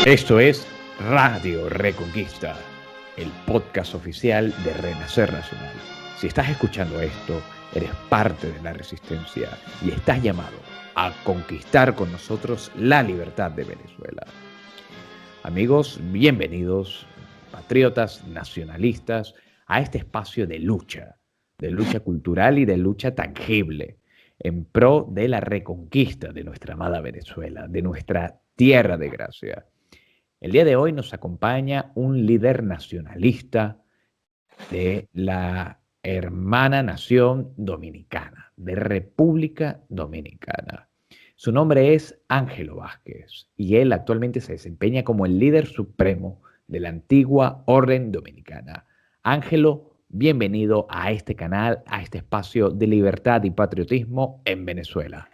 Esto es Radio Reconquista, el podcast oficial de Renacer Nacional. Si estás escuchando esto, eres parte de la resistencia y estás llamado a conquistar con nosotros la libertad de Venezuela. Amigos, bienvenidos, patriotas, nacionalistas, a este espacio de lucha cultural y de lucha tangible, en pro de la reconquista de nuestra amada Venezuela, de nuestra tierra de gracia. El día de hoy nos acompaña un líder nacionalista de la hermana nación dominicana, de República Dominicana. Su nombre es Ángelo Vázquez y él actualmente se desempeña como el líder supremo de la antigua Orden Dominicana. Ángelo, bienvenido a este canal, a este espacio de libertad y patriotismo en Venezuela.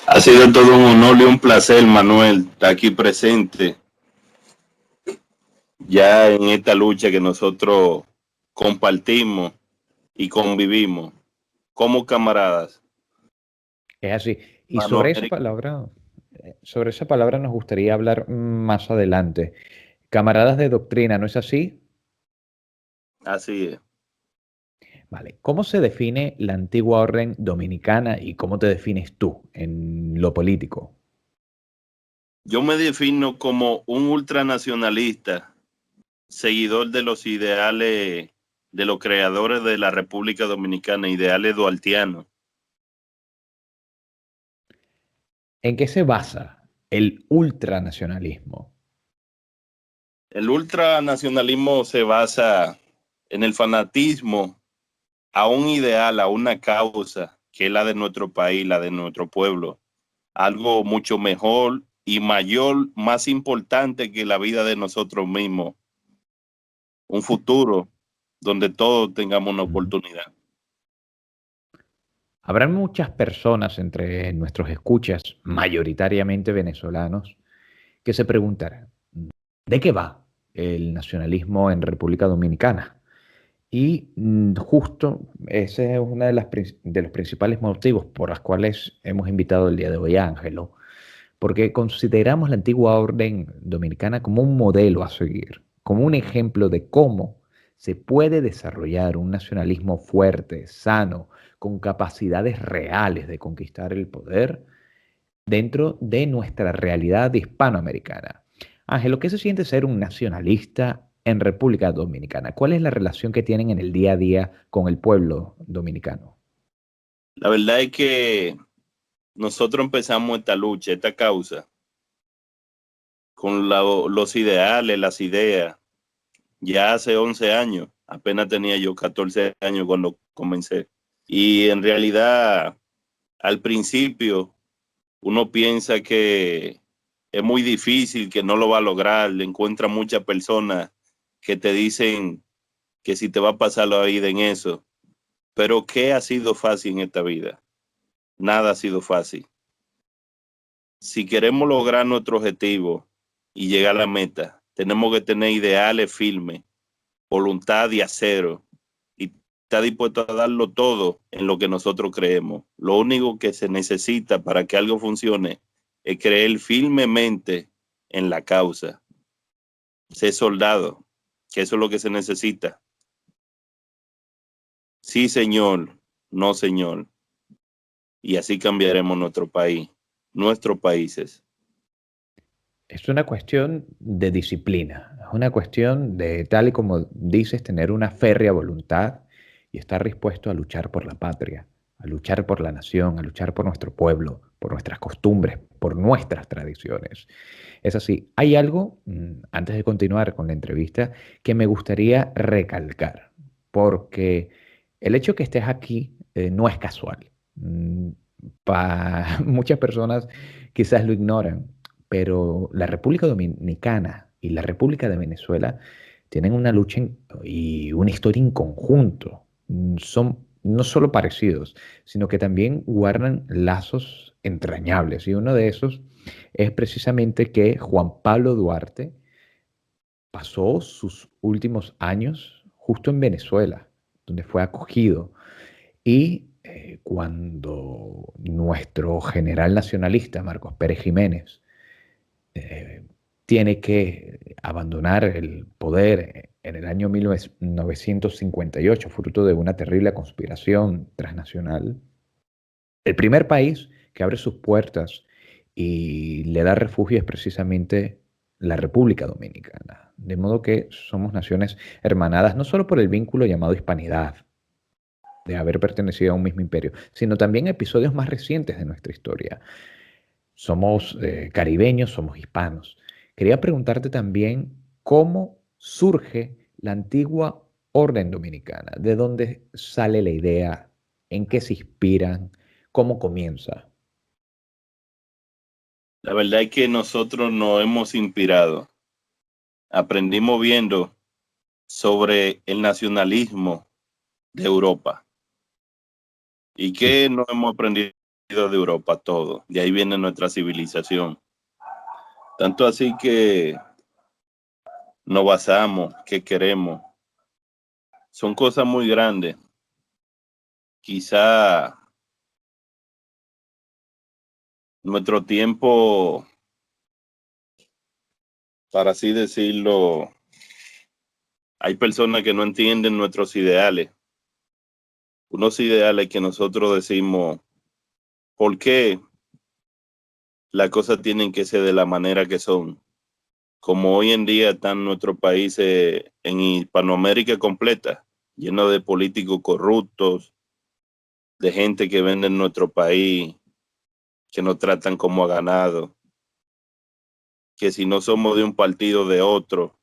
Ha sido todo un honor y un placer, Manuel, estar aquí presente ya en esta lucha que nosotros compartimos y convivimos como camaradas. Es así. Y sobre esa palabra nos gustaría hablar más adelante. Camaradas de doctrina, ¿no es así? Así es. Vale. ¿Cómo se define la antigua orden dominicana y cómo te defines tú en lo político? Yo me defino como un ultranacionalista, seguidor de los ideales de los creadores de la República Dominicana, ideales dualtianos. ¿En qué se basa el ultranacionalismo? El ultranacionalismo se basa en el fanatismo a un ideal, a una causa, que es la de nuestro país, la de nuestro pueblo. Algo mucho mejor y mayor, más importante que la vida de nosotros mismos. Un futuro donde todos tengamos una oportunidad. Habrá muchas personas entre nuestros escuchas, mayoritariamente venezolanos, que se preguntarán, ¿de qué va el nacionalismo en República Dominicana? Y justo ese es uno de los principales motivos por los cuales hemos invitado el día de hoy a Ángelo, porque consideramos la antigua orden dominicana como un modelo a seguir, como un ejemplo de cómo se puede desarrollar un nacionalismo fuerte, sano, con capacidades reales de conquistar el poder dentro de nuestra realidad hispanoamericana. Ángelo, ¿qué se siente ser un nacionalista en República Dominicana? ¿Cuál es la relación que tienen en el día a día con el pueblo dominicano? La verdad es que nosotros empezamos esta lucha, esta causa, con los ideales, las ideas, ya hace 11 años. Apenas tenía yo 14 años cuando comencé. Y en realidad, al principio, uno piensa que es muy difícil, que no lo va a lograr. Le encuentra muchas personas que te dicen que si te va a pasar la vida en eso. Pero ¿qué ha sido fácil en esta vida? Nada ha sido fácil. Si queremos lograr nuestro objetivo y llegar a la meta, tenemos que tener ideales firmes, voluntad y acero, y estar dispuesto a darlo todo en lo que nosotros creemos. Lo único que se necesita para que algo funcione es creer firmemente en la causa. Ser soldado, que eso es lo que se necesita. Sí, señor, no, señor. Y así cambiaremos nuestro país, nuestros países. Es una cuestión de disciplina, es una cuestión de, tal y como dices, tener una férrea voluntad y estar dispuesto a luchar por la patria, a luchar por la nación, a luchar por nuestro pueblo, por nuestras costumbres, por nuestras tradiciones. Es así. Hay algo, antes de continuar con la entrevista, que me gustaría recalcar, porque el hecho que estés aquí no es casual. Para muchas personas quizás lo ignoran, pero la República Dominicana y la República de Venezuela tienen una lucha y una historia en conjunto. Son no solo parecidos, sino que también guardan lazos entrañables. Y uno de esos es precisamente que Juan Pablo Duarte pasó sus últimos años justo en Venezuela, donde fue acogido. Y cuando nuestro general nacionalista, Marcos Pérez Jiménez, eh, tiene que abandonar el poder en el año 1958, fruto de una terrible conspiración transnacional. El primer país que abre sus puertas y le da refugio es precisamente la República Dominicana. De modo que somos naciones hermanadas no solo por el vínculo llamado hispanidad, de haber pertenecido a un mismo imperio, sino también episodios más recientes de nuestra historia. Somos caribeños, somos hispanos. Quería preguntarte también cómo surge la antigua orden dominicana, de dónde sale la idea, en qué se inspiran, cómo comienza. La verdad es que nosotros nos hemos inspirado. Aprendimos viendo sobre el nacionalismo de Europa. ¿Y Sí, qué no hemos aprendido de Europa? Todo. De ahí viene nuestra civilización. Tanto así que nos basamos, que queremos. Son cosas muy grandes. Quizá nuestro tiempo, para así decirlo, hay personas que no entienden nuestros ideales. Unos ideales que nosotros decimos, ¿por qué las cosas tienen que ser de la manera que son? Como hoy en día están nuestros países en Hispanoamérica completa, llenos de políticos corruptos, de gente que vende en nuestro país, que nos tratan como a ganado, que si no somos de un partido de otro,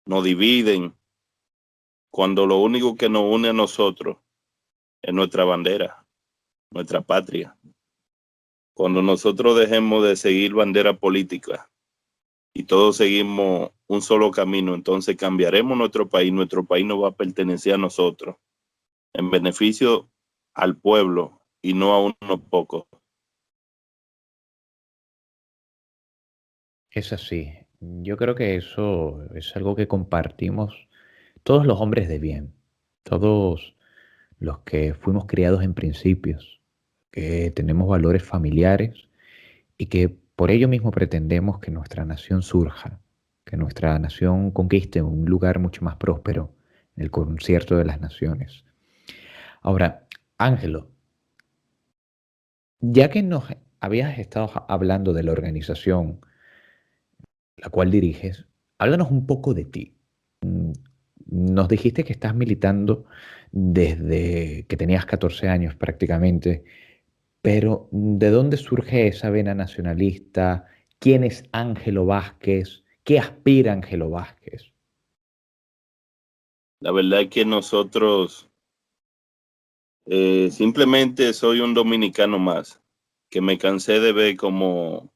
nos dividen, cuando lo único que nos une a nosotros es nuestra bandera, nuestra patria. Cuando nosotros dejemos de seguir bandera política y todos seguimos un solo camino, entonces cambiaremos nuestro país no va a pertenecer a nosotros, en beneficio al pueblo y no a unos pocos. es así. Yo creo que eso es algo que compartimos todos los hombres de bien, todos los que fuimos criados en principios, que tenemos valores familiares y que por ello mismo pretendemos que nuestra nación surja, que nuestra nación conquiste un lugar mucho más próspero en el concierto de las naciones. Ahora, Ángelo, ya que nos habías estado hablando de la organización la cual diriges, háblanos un poco de ti. Mm, Nos dijiste que estás militando desde que tenías 14 años prácticamente. Pero ¿de dónde surge esa vena nacionalista? ¿Quién es Ángelo Vázquez? ¿Qué aspira Ángelo Vázquez? La verdad es que nosotros simplemente soy un dominicano más, que me cansé de ver como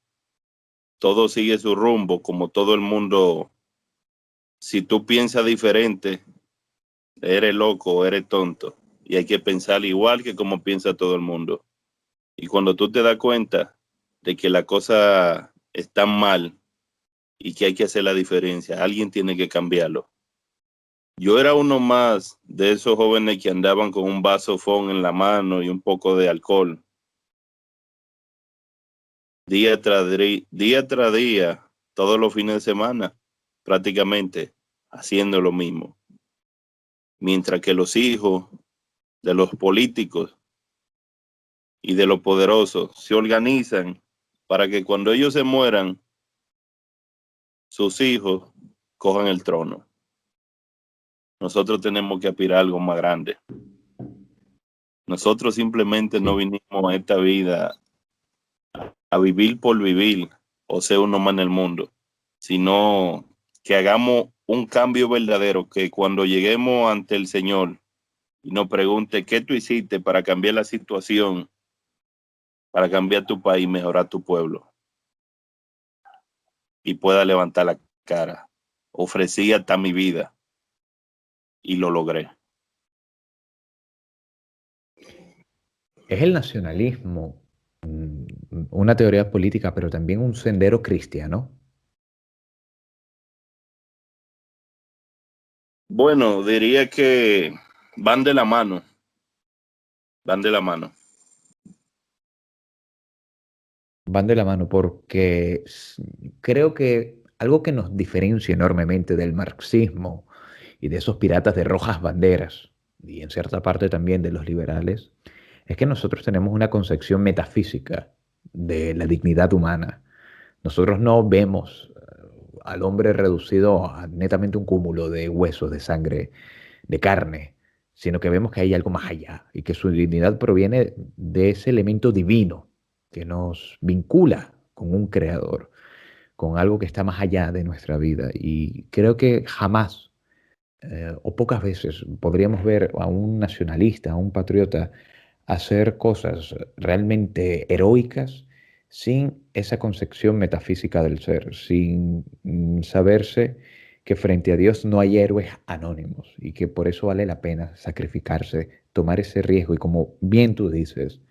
todo sigue su rumbo, como todo el mundo, si tú piensas diferente, eres loco o eres tonto. Y hay que pensar igual que como piensa todo el mundo. Y cuando tú te das cuenta de que la cosa está mal y que hay que hacer la diferencia, alguien tiene que cambiarlo. Yo era uno más de esos jóvenes que andaban con un vaso Fon en la mano y un poco de alcohol, día tras día, todos los fines de semana, prácticamente haciendo lo mismo. Mientras que los hijos de los políticos y de los poderosos se organizan para que cuando ellos se mueran, sus hijos cojan el trono. Nosotros tenemos que aspirar a algo más grande. Nosotros simplemente no Sí, vinimos a esta vida a vivir por vivir o ser uno más en el mundo, sino que hagamos un cambio verdadero, que cuando lleguemos ante el Señor y nos pregunte qué tú hiciste para cambiar la situación, para cambiar tu país, mejorar tu pueblo, y pueda levantar la cara. Ofrecí hasta mi vida y lo logré. es el nacionalismo, una teoría política, pero también un sendero cristiano. Bueno, diría que van de la mano, van de la mano. Van de la mano porque creo que algo que nos diferencia enormemente del marxismo y de esos piratas de rojas banderas, y en cierta parte también de los liberales, es que nosotros tenemos una concepción metafísica de la dignidad humana. Nosotros no vemos al hombre reducido a netamente un cúmulo de huesos, de sangre, de carne, sino que vemos que hay algo más allá y que su dignidad proviene de ese elemento divino que nos vincula con un creador, con algo que está más allá de nuestra vida. Y creo que jamás o pocas veces podríamos ver a un nacionalista, a un patriota, hacer cosas realmente heroicas sin esa concepción metafísica del ser, sin saberse que frente a Dios no hay héroes anónimos y que por eso vale la pena sacrificarse, tomar ese riesgo y como bien tú dices,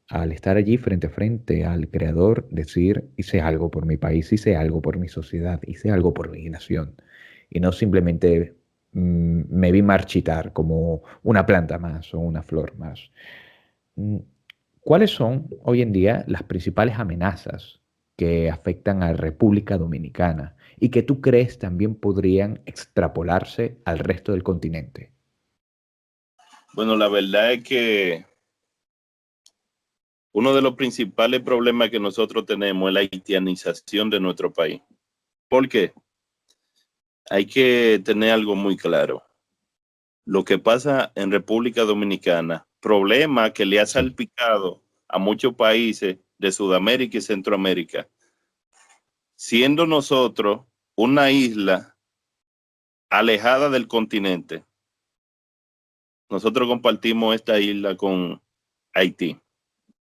al estar allí frente a frente al Creador, decir, hice algo por mi país, hice algo por mi sociedad, hice algo por mi nación. Y no simplemente me vi marchitar como una planta más o una flor más. Mm, ¿Cuáles son hoy en día las principales amenazas que afectan a República Dominicana y que tú crees también podrían extrapolarse al resto del continente? Bueno, la verdad es que uno de los principales problemas que nosotros tenemos es la haitianización de nuestro país. ¿Por qué? Hay que tener algo muy claro. Lo que pasa en República Dominicana, problema que le ha Sí, salpicado a muchos países de Sudamérica y Centroamérica, siendo nosotros una isla alejada del continente. Nosotros compartimos esta isla con Haití,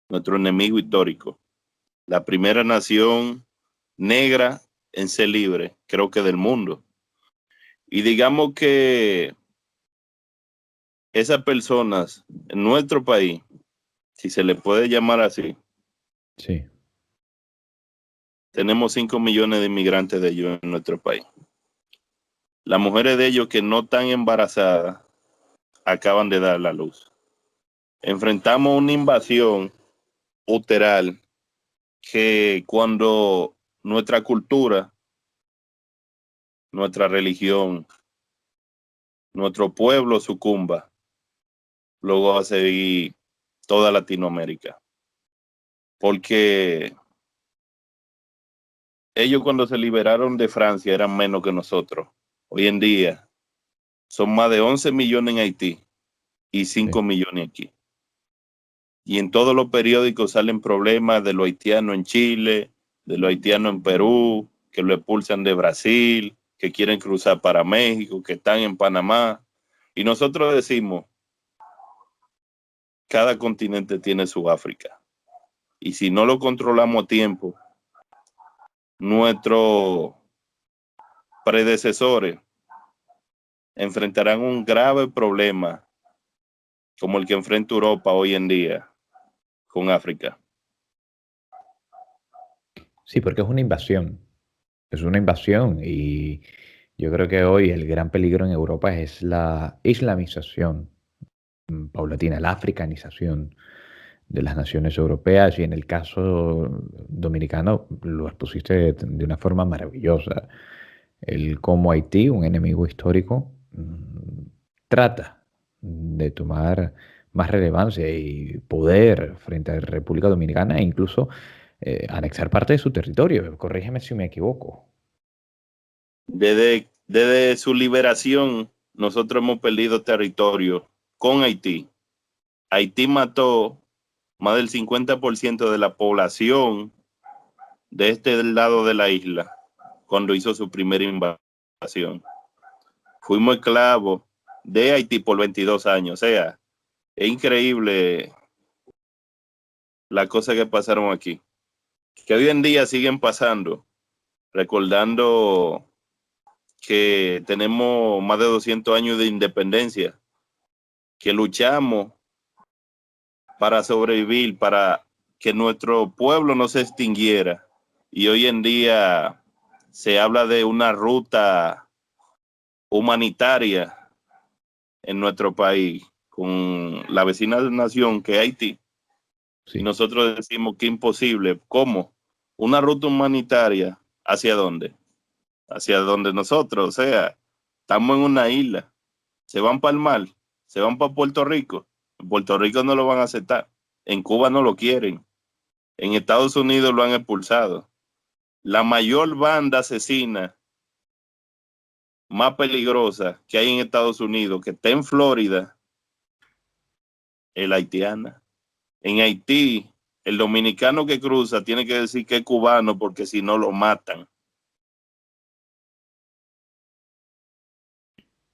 nuestro enemigo histórico, la primera nación negra en ser libre, creo que del mundo. Y digamos que esas personas en nuestro país, si se le puede llamar así, sí, tenemos 5 millones de inmigrantes de ellos en nuestro país. Las mujeres de ellos que no están embarazadas acaban de dar la luz. Enfrentamos una invasión uteral que cuando nuestra cultura, nuestra religión, nuestro pueblo sucumba, luego va a seguir toda Latinoamérica. Porque ellos cuando se liberaron de Francia eran menos que nosotros. Hoy en día son más de 11 millones en Haití y sí. 5 millones aquí. Y en todos los periódicos salen problemas de los haitianos en Chile, de los haitianos en Perú, que lo expulsan de Brasil, que quieren cruzar para México, que están en Panamá. Y nosotros decimos, cada continente tiene su África. Y si no lo controlamos a tiempo, nuestros predecesores enfrentarán un grave problema como el que enfrenta Europa hoy en día con África. Sí, porque es una invasión y yo creo que hoy el gran peligro en Europa es la islamización paulatina, la africanización de las naciones europeas y en el caso dominicano lo expusiste de una forma maravillosa. El cómo Haití, un enemigo histórico, trata de tomar más relevancia y poder frente a la República Dominicana e incluso anexar parte de su territorio. Corrígeme si me equivoco. Desde su liberación, nosotros hemos perdido territorio con Haití. Haití mató más del 50% de la población de este lado de la isla cuando hizo su primera invasión. Fuimos esclavos de Haití por 22 años. O sea, es increíble las cosas que pasaron aquí, que hoy en día siguen pasando, recordando que tenemos más de 200 años de independencia, que luchamos para sobrevivir, para que nuestro pueblo no se extinguiera. Y hoy en día se habla de una ruta humanitaria en nuestro país con la vecina nación que es Haití. Y Sí. nosotros decimos que imposible. ¿Cómo? ¿Una ruta humanitaria hacia dónde? hacia donde nosotros, o sea, estamos en una isla, se van para el mar, se van para Puerto Rico, en Puerto Rico no lo van a aceptar, en Cuba no lo quieren, en Estados Unidos lo han expulsado. La mayor banda asesina más peligrosa que hay en Estados Unidos, que está en Florida, es la haitiana. En Haití, el dominicano que cruza tiene que decir que es cubano porque si no lo matan.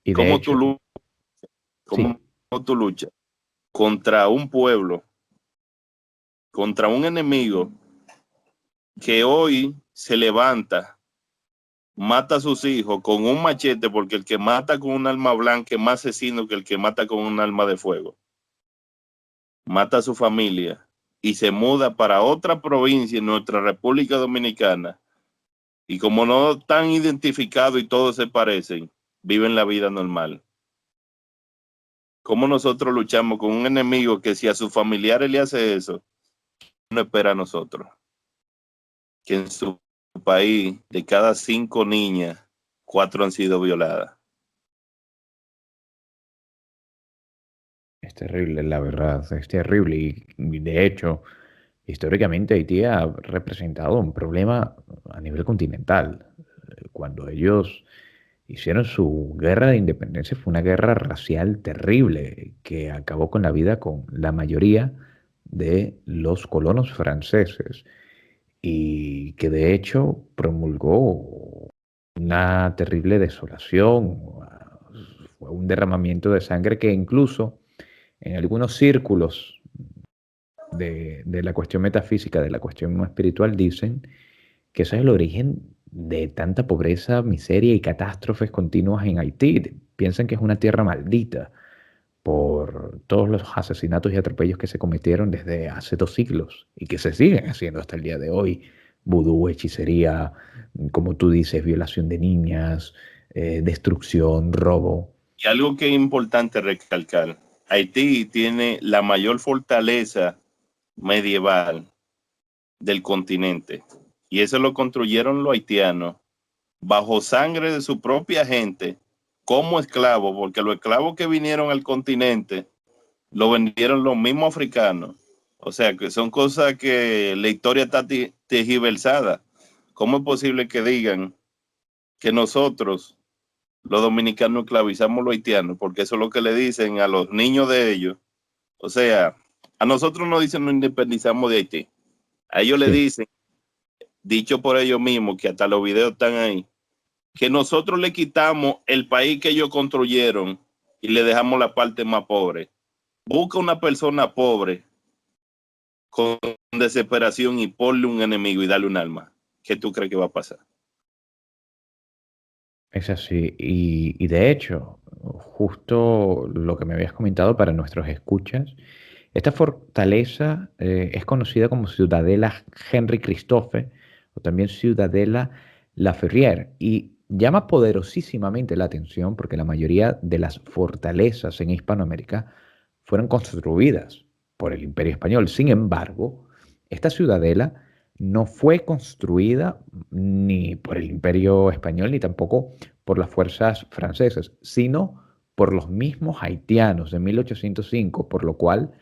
Y de ¿Cómo tú, hecho, sí, cómo tú luchas contra un pueblo, contra un enemigo que hoy se levanta, mata a sus hijos con un machete, porque el que mata con un arma blanca es más asesino que el que mata con un arma de fuego? Mata a su familia y se muda para otra provincia en nuestra República Dominicana, y como no están identificados y todos se parecen, viven la vida normal. ¿Cómo nosotros luchamos con un enemigo que si a sus familiares le hace eso, no espera a nosotros? Que en su país, de cada 5 niñas, 4 han sido violadas. es terrible, la verdad, es terrible. Y de hecho, históricamente Haití ha representado un problema a nivel continental. Cuando ellos hicieron su guerra de independencia fue una guerra racial terrible que acabó con la vida con la mayoría de los colonos franceses y que de hecho promulgó una terrible desolación, fue un derramamiento de sangre que incluso en algunos círculos de la cuestión metafísica, de la cuestión espiritual, dicen que ese es el origen de tanta pobreza, miseria y catástrofes continuas en Haití. Piensan que es una tierra maldita por todos los asesinatos y atropellos que se cometieron desde hace 2 siglos y que se siguen haciendo hasta el día de hoy. Vudú, hechicería, como tú dices, violación de niñas, destrucción, robo. Y algo que es importante recalcar, Haití tiene la mayor fortaleza medieval del continente, y eso lo construyeron los haitianos bajo sangre de su propia gente como esclavos, porque los esclavos que vinieron al continente lo vendieron los mismos africanos. O sea, que son cosas que la historia está tergiversada. ¿Cómo es posible que digan que nosotros, los dominicanos, esclavizamos a los haitianos? Porque eso es lo que le dicen a los niños de ellos. O sea, a nosotros nos dicen nos independizamos de Haití. A ellos le Sí, dicen, dicho por ellos mismos, que hasta los videos están ahí, que nosotros le quitamos el país que ellos construyeron y le dejamos la parte más pobre. Busca una persona pobre con desesperación y ponle un enemigo y darle un arma. ¿Qué tú crees que va a pasar? es así. Y de hecho, justo lo que me habías comentado para nuestros escuchas, esta fortaleza es conocida como Ciudadela Henry Christophe o también Ciudadela La Ferrière y llama poderosísimamente la atención porque la mayoría de las fortalezas en Hispanoamérica fueron construidas por el Imperio Español. Sin embargo, esta ciudadela no fue construida ni por el Imperio Español ni tampoco por las fuerzas francesas, sino por los mismos haitianos de 1805, por lo cual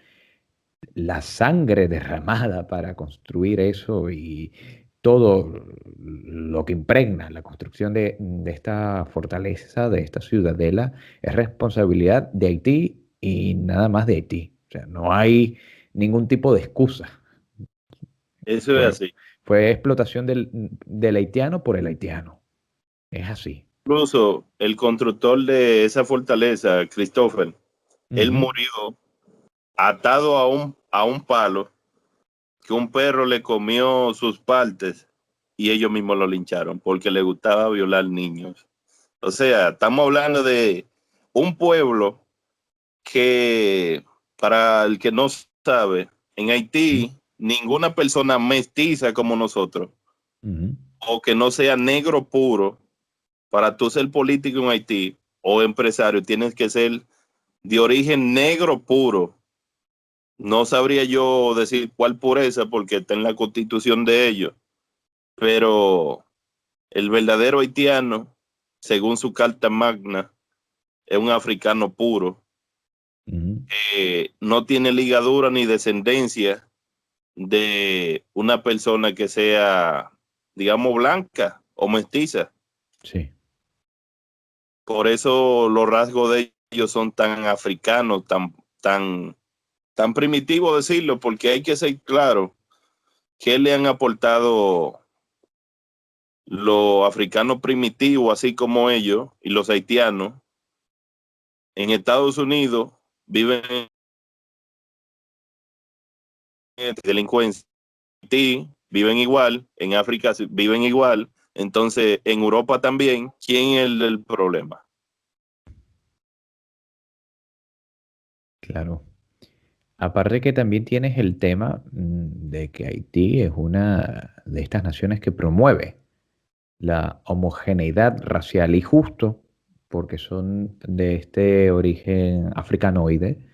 la sangre derramada para construir eso y todo lo que impregna la construcción de esta fortaleza, de esta ciudadela, es responsabilidad de Haití y nada más de Haití. O sea, no hay ningún tipo de excusa. Eso es Fue, así. fue explotación del haitiano por el haitiano. Es así. Incluso el constructor de esa fortaleza, Christopher, él Ujú. murió atado a un palo, que un perro le comió sus partes y ellos mismos lo lincharon porque le gustaba violar niños. O sea, estamos hablando de un pueblo que, para el que no sabe, en Ujú. Haití ninguna persona mestiza como nosotros Ujú. o que no sea negro puro, para tú ser político en Haití o empresario, tienes que ser de origen negro puro. No sabría yo decir cuál pureza porque está en la constitución de ellos, pero El verdadero haitiano, según su carta magna, es un africano puro. No tiene ligadura ni descendencia de una persona que sea, digamos, blanca o mestiza. Sí. Por eso los rasgos de ellos son tan africanos, tan primitivo decirlo, porque hay que ser claro que le han aportado los africanos primitivos, así como ellos, y los haitianos. En Estados Unidos viven en delincuencia, en Haití viven igual, en África viven igual, entonces en Europa también. ¿Quién es el problema? Claro. Aparte que también tienes el tema de que Haití es una de estas naciones que promueve la homogeneidad racial y justo porque son de este origen africanoide,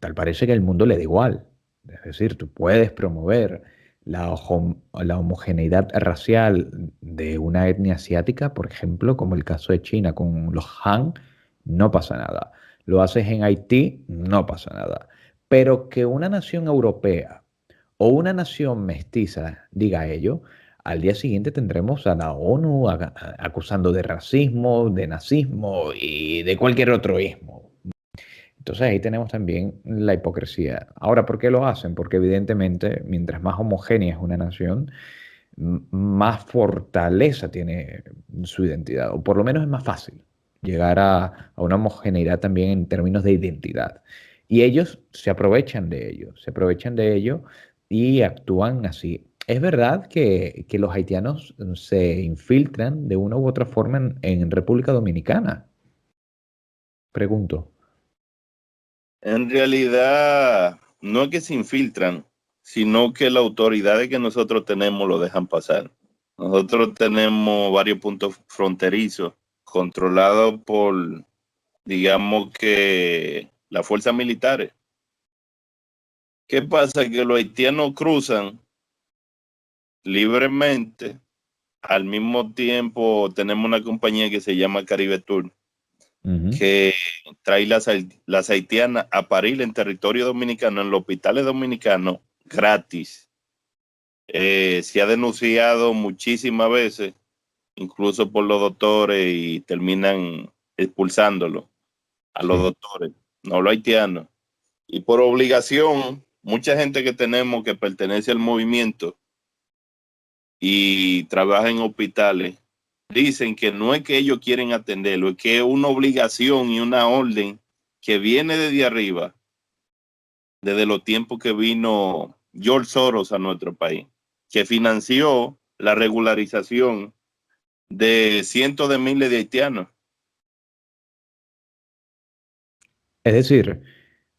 tal parece que el mundo le da igual. Es decir, tú puedes promover la homogeneidad racial de una etnia asiática, por ejemplo, como el caso de China con los Han, no pasa nada. Lo haces en Haití, no pasa nada. Pero que una nación europea o una nación mestiza diga ello, al día siguiente tendremos a la ONU acusando de racismo, de nazismo y de cualquier otro ismo. Entonces ahí tenemos también la hipocresía. Ahora, ¿por qué lo hacen? Porque evidentemente, mientras más homogénea es una nación, más fortaleza tiene su identidad, o por lo menos es más fácil llegar a una homogeneidad también en términos de identidad. Y ellos se aprovechan de ello y actúan así. Es verdad que los haitianos se infiltran de una u otra forma en República Dominicana. Pregunto. En realidad, no es que se infiltran, sino que las autoridades que nosotros tenemos lo dejan pasar. Nosotros tenemos varios puntos fronterizos controlados por, digamos que, las fuerzas militares. ¿Qué pasa? Que los haitianos cruzan libremente. Al mismo tiempo, tenemos una compañía que se llama Caribe Tour, Ujú. que trae las haitianas a parir en territorio dominicano, en los hospitales dominicanos, gratis. Se ha denunciado muchísimas veces, incluso por los doctores, y terminan expulsándolo a los Sí. doctores, no los haitianos. Y por obligación, mucha gente que tenemos que pertenece al movimiento y trabaja en hospitales, dicen que no es que ellos quieren atenderlo, es que es una obligación y una orden que viene desde arriba, desde los tiempos que vino George Soros a nuestro país, que financió la regularización de cientos de miles de haitianos. Es decir,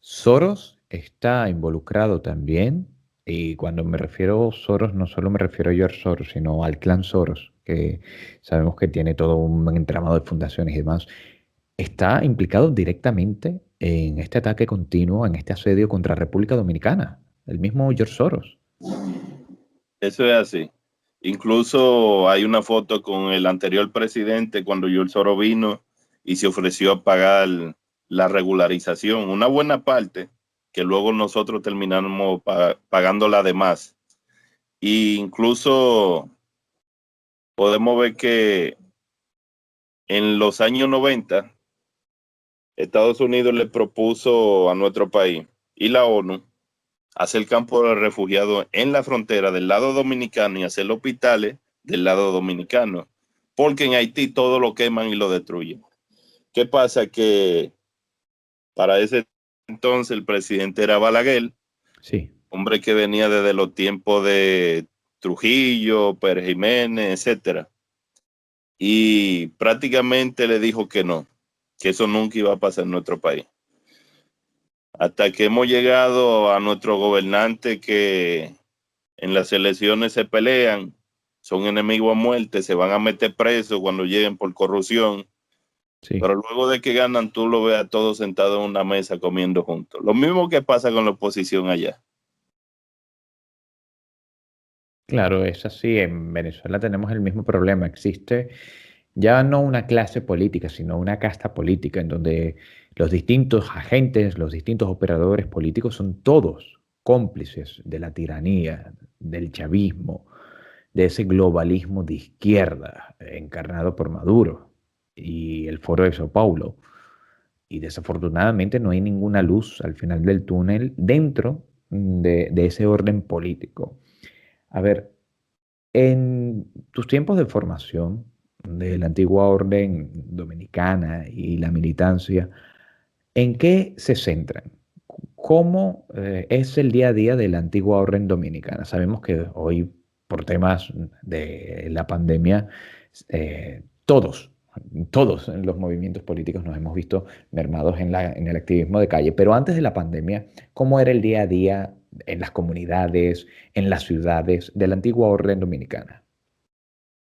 Soros está involucrado también, y cuando me refiero a Soros, no solo me refiero a George Soros, sino al clan Soros, que sabemos que tiene todo un entramado de fundaciones y demás. Está implicado directamente en este ataque continuo, en este asedio contra República Dominicana, el mismo George Soros. Eso es así. Incluso hay una foto con el anterior presidente cuando George Soros vino y se ofreció a pagar la regularización, una buena parte, que luego nosotros terminamos pagando la demás. E incluso podemos ver que en los años 90 Estados Unidos le propuso a nuestro país y la ONU hacer campo de refugiados en la frontera del lado dominicano y hacer hospitales del lado dominicano, porque en Haití todo lo queman y lo destruyen. ¿Qué pasa? Que para ese entonces el presidente era Balaguer, Sí, hombre que venía desde los tiempos de Trujillo, Pérez Jiménez, etcétera, y prácticamente le dijo que no, que eso nunca iba a pasar en nuestro país. Hasta que hemos llegado a nuestro gobernante que en las elecciones se pelean, son enemigos a muerte, se van a meter presos cuando lleguen por corrupción, sí. pero luego de que ganan tú lo ves a todos sentados en una mesa comiendo juntos. Lo mismo que pasa con la oposición allá. Claro, es así. En Venezuela tenemos el mismo problema. Existe ya no una clase política, sino una casta política en donde los distintos agentes, los distintos operadores políticos son todos cómplices de la tiranía, del chavismo, de ese globalismo de izquierda encarnado por Maduro y el Foro de Sao Paulo. Y desafortunadamente no hay ninguna luz al final del túnel dentro de ese orden político. A ver, en tus tiempos de formación de la antigua orden dominicana y la militancia, ¿en qué se centran? ¿Cómo es el día a día de la antigua orden dominicana? Sabemos que hoy, por temas de la pandemia, todos, todos los movimientos políticos nos hemos visto mermados en el activismo de calle, pero antes de la pandemia, ¿cómo era el día a día en las comunidades, en las ciudades de la antigua orden dominicana?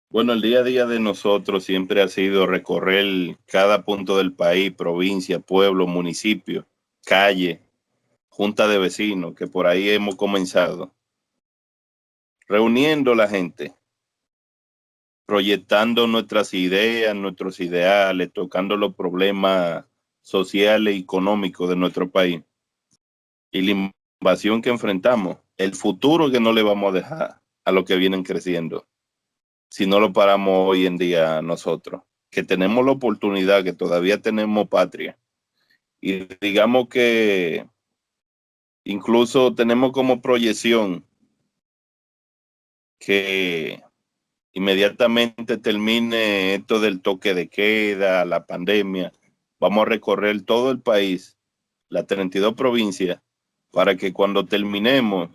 Bueno, el día a día de nosotros siempre ha sido recorrer cada punto del país, provincia, pueblo, municipio, calle, junta de vecinos, que por ahí hemos comenzado, reuniendo la gente, proyectando nuestras ideas, nuestros ideales, tocando los problemas sociales y económicos de nuestro país y la invasión que enfrentamos, el futuro que no le vamos a dejar a los que vienen creciendo, si no lo paramos hoy en día nosotros, que tenemos la oportunidad, que todavía tenemos patria. Y digamos que incluso tenemos como proyección que inmediatamente termine esto del toque de queda, la pandemia, vamos a recorrer todo el país, las 32 provincias, para que cuando terminemos,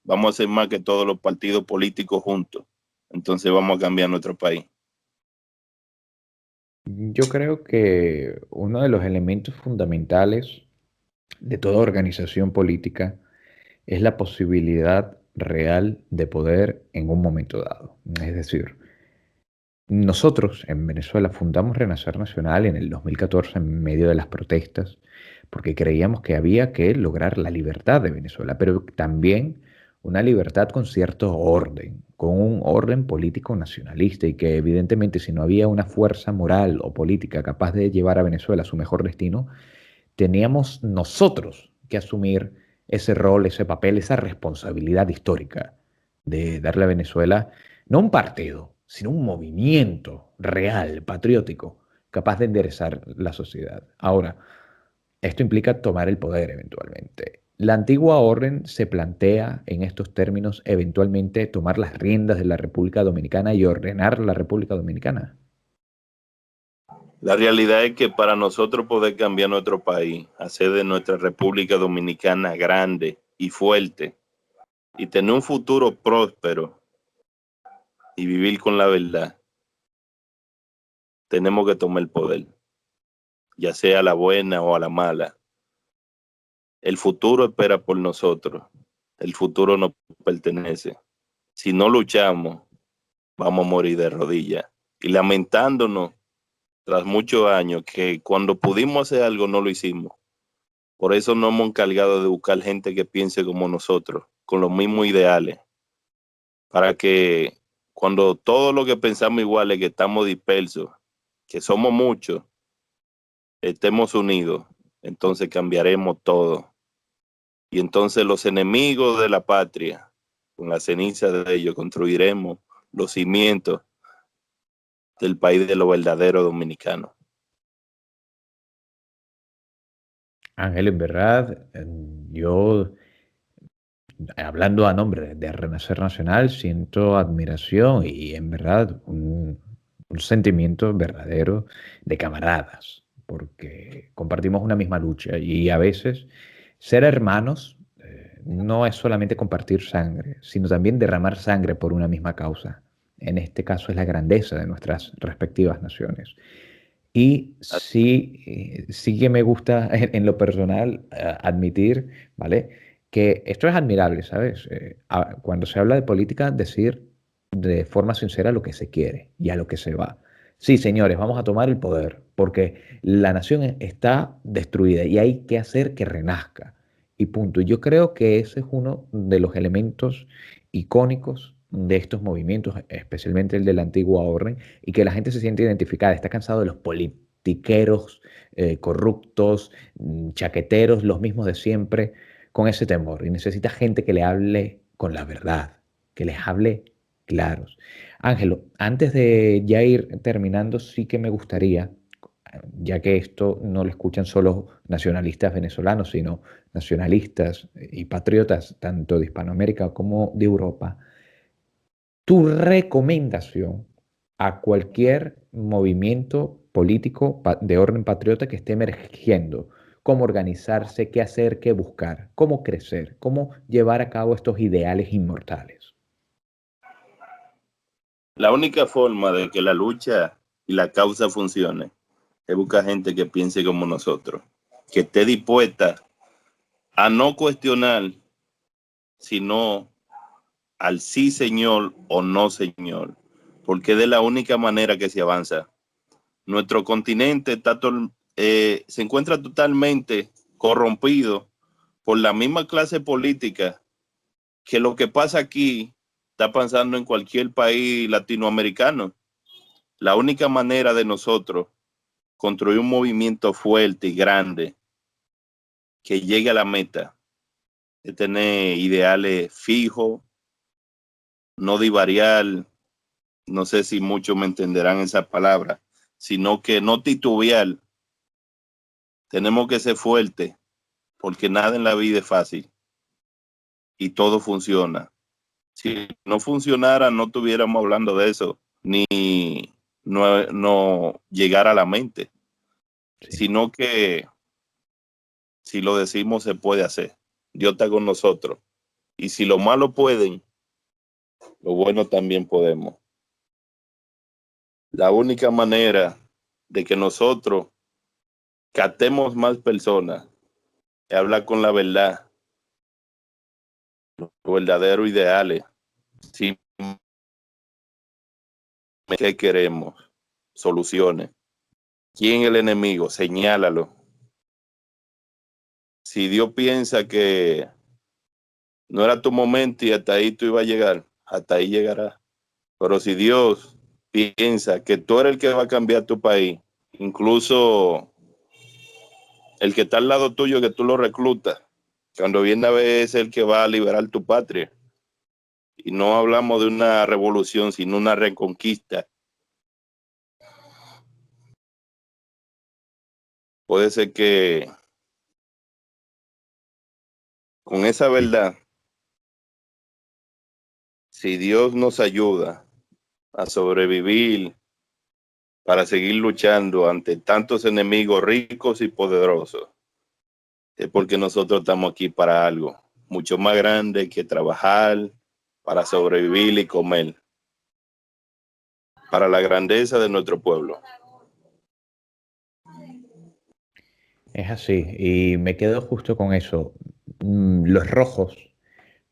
vamos a ser más que todos los partidos políticos juntos. Entonces vamos a cambiar nuestro país. Yo creo que uno de los elementos fundamentales de toda organización política es la posibilidad real de poder en un momento dado. Es decir, nosotros en Venezuela fundamos Renacer Nacional en el 2014 en medio de las protestas porque creíamos que había que lograr la libertad de Venezuela, pero también una libertad con cierto orden, con un orden político nacionalista y que evidentemente si no había una fuerza moral o política capaz de llevar a Venezuela a su mejor destino, teníamos nosotros que asumir ese rol, ese papel, esa responsabilidad histórica de darle a Venezuela no un partido, sino un movimiento real, patriótico, capaz de enderezar la sociedad. Ahora, esto implica tomar el poder eventualmente. La antigua orden se plantea en estos términos eventualmente tomar las riendas de la República Dominicana y ordenar la República Dominicana. La realidad es que para nosotros poder cambiar nuestro país, hacer de nuestra República Dominicana grande y fuerte y tener un futuro próspero y vivir con la verdad, tenemos que tomar el poder, ya sea a la buena o a la mala. El futuro espera por nosotros, el futuro nos pertenece. Si no luchamos, vamos a morir de rodillas y lamentándonos tras muchos años que cuando pudimos hacer algo no lo hicimos. Por eso nos hemos encargado de buscar gente que piense como nosotros, con los mismos ideales, para que cuando todo lo que pensamos igual es que estamos dispersos, que somos muchos, estemos unidos, entonces cambiaremos todo. Y entonces los enemigos de la patria, con la ceniza de ellos, construiremos los cimientos del país de los verdaderos dominicanos. Ángel, en verdad, yo hablando a nombre de Renacer Nacional, siento admiración y en verdad un sentimiento verdadero de camaradas, porque compartimos una misma lucha y a veces ser hermanos no es solamente compartir sangre, sino también derramar sangre por una misma causa. En este caso es la grandeza de nuestras respectivas naciones. Y sí, sí que me gusta en lo personal admitir, ¿vale? Que esto es admirable, ¿sabes? Cuando se habla de política, decir de forma sincera lo que se quiere y a lo que se va. Sí, señores, vamos a tomar el poder porque la nación está destruida y hay que hacer que renazca. Y punto. Yo creo que ese es uno de los elementos icónicos de estos movimientos, especialmente el de la antigua orden, y que la gente se siente identificada, está cansado de los politiqueros corruptos, chaqueteros, los mismos de siempre, con ese temor, y necesita gente que le hable con la verdad, que les hable claros. Ángelo, antes de ya ir terminando, sí que me gustaría, ya que esto no lo escuchan solo nacionalistas venezolanos, sino nacionalistas y patriotas tanto de Hispanoamérica como de Europa, tu recomendación a cualquier movimiento político de orden patriota que esté emergiendo, cómo organizarse, qué hacer, qué buscar, cómo crecer, cómo llevar a cabo estos ideales inmortales. La única forma de que la lucha y la causa funcione es buscar gente que piense como nosotros, que esté dispuesta a no cuestionar, sino al sí señor o no señor, porque es de la única manera que se avanza. Nuestro continente se encuentra totalmente corrompido por la misma clase política que lo que pasa aquí está pasando en cualquier país latinoamericano. La única manera de nosotros construir un movimiento fuerte y grande que llegue a la meta es tener ideales fijos, no divariar, no sé si muchos me entenderán esa palabra, sino que no titubear. Tenemos que ser fuertes porque nada en la vida es fácil y todo funciona. Si no funcionara, no estuviéramos hablando de eso, ni no llegar a la mente, Sí. sino que si lo decimos se puede hacer. Dios está con nosotros. Y si lo malo pueden, lo bueno también podemos. La única manera de que nosotros captemos más personas es hablar con la verdad, los verdaderos ideales. Si ¿qué queremos? Soluciones. ¿Quién es el enemigo? Señálalo. Si Dios piensa que no era tu momento y hasta ahí tú ibas a llegar, hasta ahí llegará. Pero si Dios piensa que tú eres el que va a cambiar tu país, incluso el que está al lado tuyo, que tú lo reclutas, cuando viene a ver es el que va a liberar tu patria. Y no hablamos de una revolución, sino una reconquista. Puede ser que con esa Sí. verdad, si Dios nos ayuda a sobrevivir para seguir luchando ante tantos enemigos ricos y poderosos, es porque nosotros estamos aquí para algo mucho más grande que trabajar para sobrevivir y comer, para la grandeza de nuestro pueblo. Es así, y me quedo justo con eso. Los rojos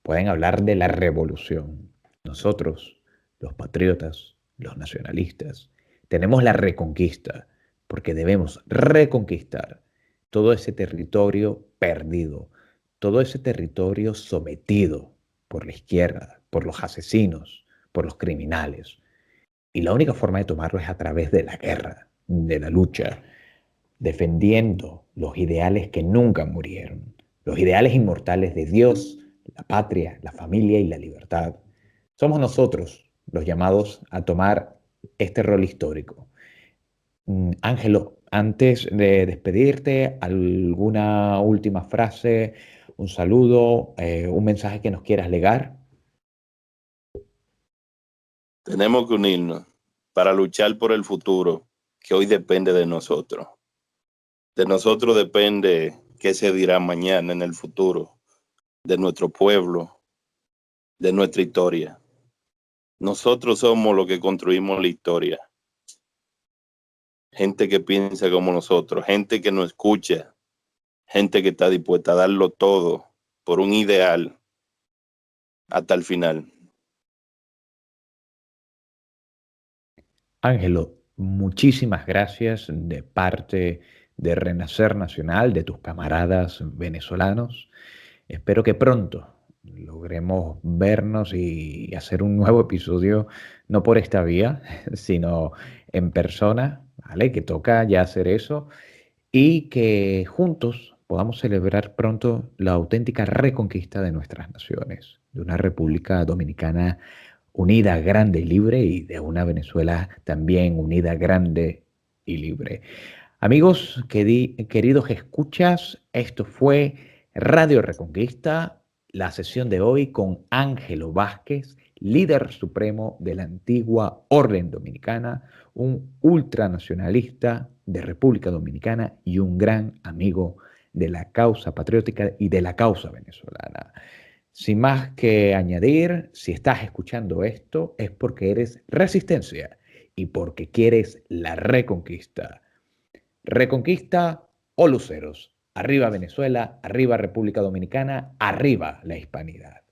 pueden hablar de la revolución. Nosotros, los patriotas, los nacionalistas, tenemos la reconquista, porque debemos reconquistar todo ese territorio perdido, todo ese territorio sometido por la izquierda, por los asesinos, por los criminales. Y la única forma de tomarlo es a través de la guerra, de la lucha, defendiendo los ideales que nunca murieron, los ideales inmortales de Dios, la patria, la familia y la libertad. Somos nosotros los llamados a tomar este rol histórico. Ángelo, antes de despedirte, ¿alguna última frase, un saludo, un mensaje que nos quieras legar? Tenemos que unirnos para luchar por el futuro que hoy depende de nosotros. De nosotros depende qué se dirá mañana en el futuro, de nuestro pueblo, de nuestra historia. Nosotros somos los que construimos la historia. Gente que piensa como nosotros, gente que nos escucha, gente que está dispuesta a darlo todo por un ideal hasta el final. Ángelo, muchísimas gracias de parte de Renacer Nacional, de tus camaradas venezolanos. Espero que pronto logremos vernos y hacer un nuevo episodio, no por esta vía, sino en persona, ¿vale? Que toca ya hacer eso y que juntos podamos celebrar pronto la auténtica reconquista de nuestras naciones, de una República Dominicana unida, grande y libre, y de una Venezuela también unida, grande y libre. Amigos, queridos escuchas, esto fue Radio Reconquista, la sesión de hoy con Ángelo Vázquez, líder supremo de la antigua Orden Dominicana, un ultranacionalista de República Dominicana y un gran amigo de la causa patriótica y de la causa venezolana. Sin más que añadir, si estás escuchando esto es porque eres resistencia y porque quieres la reconquista. Reconquista o luceros. Arriba Venezuela, arriba República Dominicana, arriba la hispanidad.